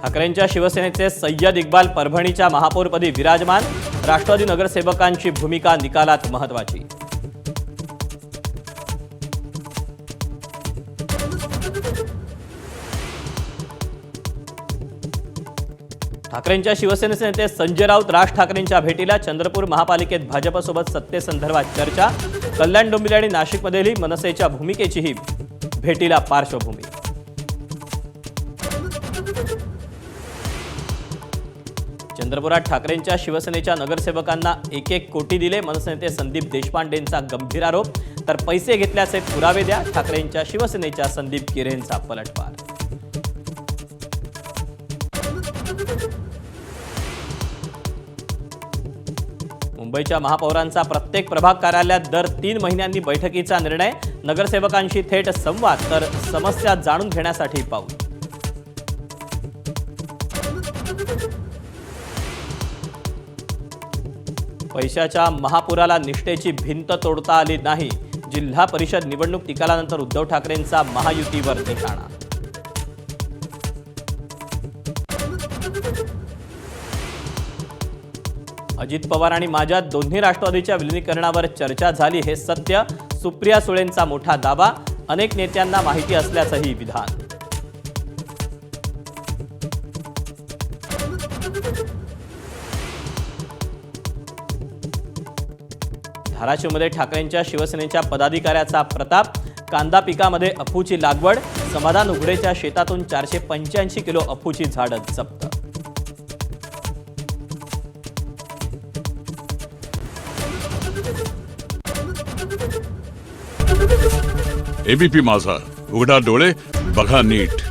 ठाकरेंच्या शिवसेनेचे सय्यद इक्बाल परभणीच्या महापौरपदी विराजमान। राष्ट्रवादी नगरसेवकांची भूमिका निकालात महत्त्वाची। ठाकरेंच्या शिवसेनेचे नेते संजय राऊत राज ठाकरेंच्या भेटीला। चंद्रपूर महापालिकेत भाजपसोबत सत्तेसंदर्भात चर्चा। कल्याण डोंबिवली आणि नाशिकमध्येही मनसेच्या भूमिकेचीही भेटीला पार्श्वभूमी। चंद्रपुरात ठाकरेंच्या शिवसेनेच्या नगरसेवकांना 1-1 कोटी दिले। मनसे नेते संदीप देशपांडेंचा गंभीर आरोप। तर पैसे घेतल्याचे पुरावे द्या। ठाकरेंच्या शिवसेनेच्या संदीप किरेंचा पलटवार। मुंबईच्या महापौरांचा प्रत्येक प्रभाग कार्यालयात दर 3 महिन्यांनी बैठकीचा निर्णय। नगरसेवकांशी थेट संवाद तर समस्या जाणून घेण्यासाठी पाऊल। पैशाच्या महापुराला निष्ठेची भिंत तोडता आली नाही। जिल्हा परिषद निवडणूक निकालानंतर उद्धव ठाकरेंचा महायुतीवर निशाणा। अजित पवार आणि माझ्यात दोन्ही राष्ट्रवादीच्या विलीनीकरणावर चर्चा झाली हे सत्य। सुप्रिया सुळेंचा मोठा दावा। अनेक नेत्यांना माहिती असल्याचंही विधान। धाराशिवमध्ये ठाकरेंच्या शिवसेनेच्या पदाधिकाऱ्याचा प्रताप। कांदा पिकामध्ये अफूची लागवड। समाधान उघडेच्या शेतातून 485 किलो अफूची झाडं जप्त। एबीपी माझा, उघडा डोळे बघा नीट।